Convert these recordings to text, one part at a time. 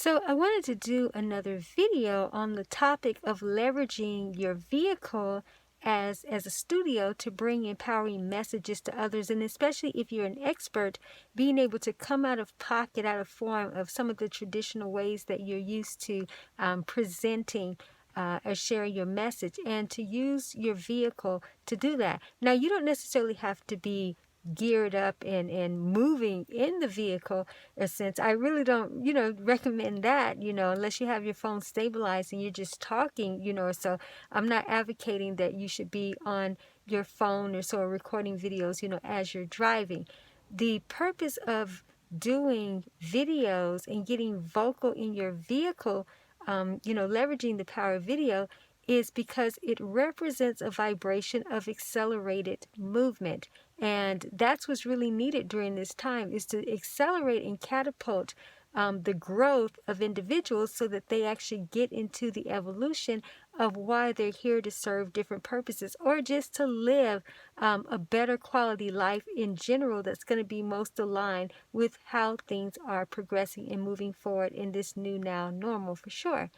So I wanted to do another video on the topic of leveraging your vehicle as a studio to bring empowering messages to others, and especially if you're an expert, being able to come out of pocket, out of form of some of the traditional ways that you're used to presenting or sharing your message, and to use your vehicle to do that. Now, you don't necessarily have to be geared up and moving in the vehicle a sense. I really don't, recommend that, unless you have your phone stabilized and you're just talking, so I'm not advocating that you should be on your phone or so recording videos, as you're driving. The purpose of doing videos and getting vocal in your vehicle, leveraging the power of video, is because it represents a vibration of accelerated movement. And that's what's really needed during this time, is to accelerate and catapult the growth of individuals so that they actually get into the evolution of why they're here to serve different purposes, or just to live a better quality life in general that's going to be most aligned with how things are progressing and moving forward in this new now normal, for sure.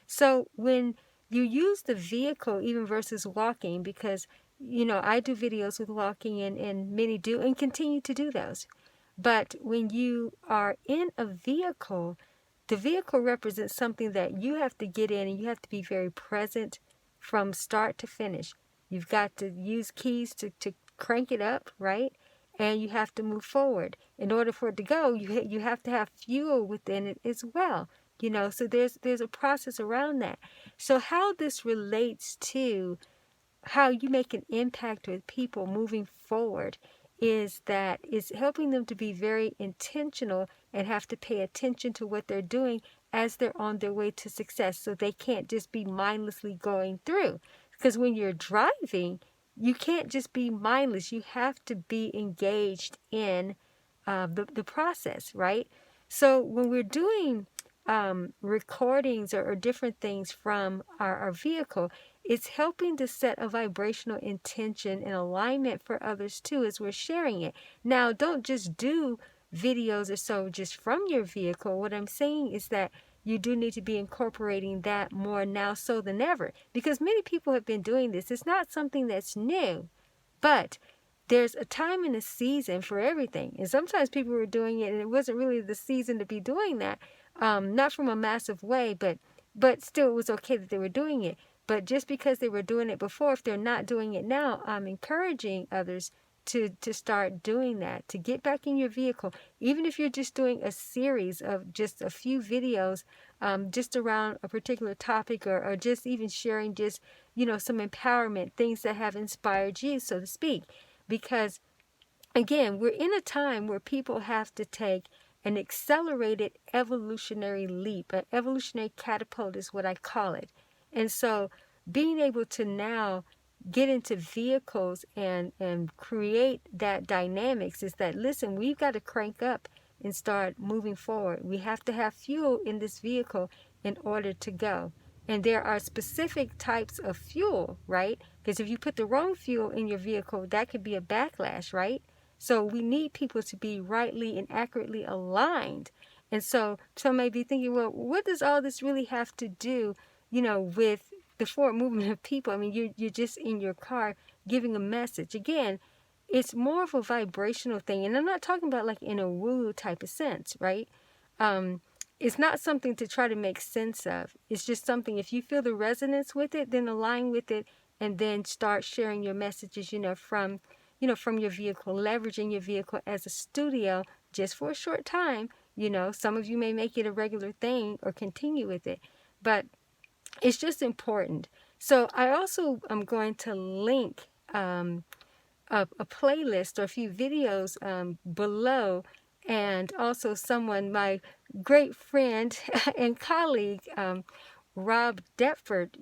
So when you use the vehicle even versus walking, because I do videos with walking, and many do and continue to do those. But when you are in a vehicle, the vehicle represents something that you have to get in, and you have to be very present from start to finish. You've got to use keys to crank it up, right? And you have to move forward. In order for it to go, you have to have fuel within it as well. So there's a process around that. So how this relates to how you make an impact with people moving forward is that it's helping them to be very intentional and have to pay attention to what they're doing as they're on their way to success, so they can't just be mindlessly going through. Because when you're driving, you can't just be mindless. You have to be engaged in the process, right? So when we're doing recordings or different things from our vehicle, it's helping to set a vibrational intention and alignment for others too as we're sharing it. Now, don't just do videos or so just from your vehicle. What I'm saying is that you do need to be incorporating that more now so than ever, because many people have been doing this. It's not something that's new, but there's a time and a season for everything. And sometimes people were doing it and it wasn't really the season to be doing that. Not from a massive way, but still it was okay that they were doing it. But just because they were doing it before, if they're not doing it now, I'm encouraging others to start doing that, to get back in your vehicle. Even if you're just doing a series of just a few videos just around a particular topic, or just even sharing just, some empowerment, things that have inspired you, so to speak. Because, again, we're in a time where people have to take an accelerated evolutionary leap. An evolutionary catapult is what I call it. And so being able to now get into vehicles and create that dynamics is that, listen, we've got to crank up and start moving forward. We have to have fuel in this vehicle in order to go. And there are specific types of fuel, right? Because if you put the wrong fuel in your vehicle, that could be a backlash, right? So we need people to be rightly and accurately aligned. And so some may be thinking, well, what does all this really have to do, with the forward movement of people? I mean, you're just in your car giving a message. Again, it's more of a vibrational thing. And I'm not talking about like in a woo type of sense, right? It's not something to try to make sense of. It's just something, if you feel the resonance with it, then align with it, and then start sharing your messages, from your vehicle, leveraging your vehicle as a studio just for a short time. Some of you may make it a regular thing or continue with it, but it's just important. So I also am going to link a playlist or a few videos below, and also my great friend and colleague, Rob Deptford,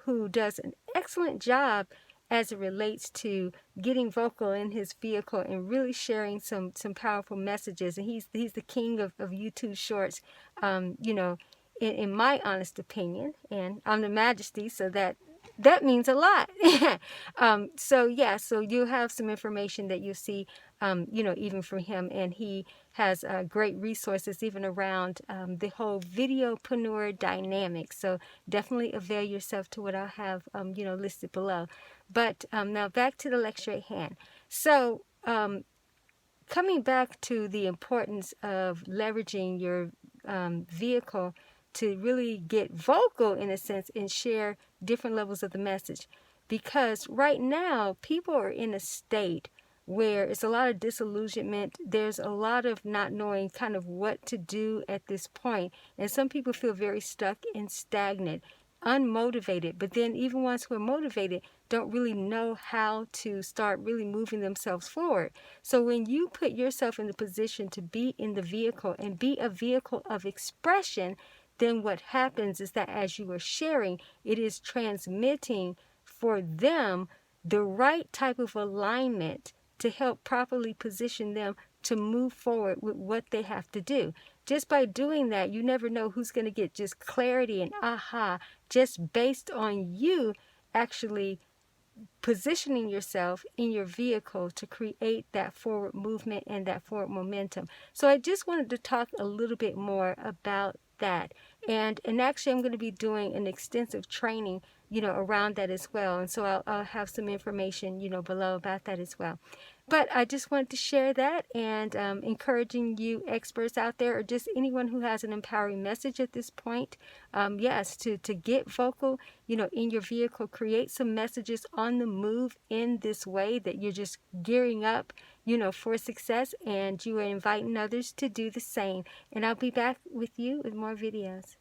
who does an excellent job as it relates to getting vocal in his vehicle and really sharing some powerful messages. And he's the king of YouTube shorts, in my honest opinion. And I'm the Majesty, so that means a lot. So you'll have some information that you'll see even from him. And he has great resources even around the whole Video-preneur dynamic. So definitely avail yourself to what I'll have, listed below. But now back to the lecture at hand. So coming back to the importance of leveraging your vehicle to really get vocal, in a sense, and share different levels of the message. Because right now, people are in a state where it's a lot of disillusionment. There's a lot of not knowing kind of what to do at this point. And some people feel very stuck and stagnant, unmotivated. But then even ones who are motivated don't really know how to start really moving themselves forward. So when you put yourself in the position to be in the vehicle and be a vehicle of expression, then what happens is that as you are sharing, it is transmitting for them the right type of alignment to help properly position them to move forward with what they have to do. Just by doing that, you never know who's going to get just clarity and aha, just based on you actually positioning yourself in your vehicle to create that forward movement and that forward momentum. So I just wanted to talk a little bit more about that. And actually I'm going to be doing an extensive training, around that as well. And so I'll have some information, below about that as well. But I just wanted to share that, and encouraging you experts out there, or just anyone who has an empowering message at this point, yes, to get vocal, in your vehicle, create some messages on the move in this way that you're just gearing up, for success, and you are inviting others to do the same. And I'll be back with you with more videos.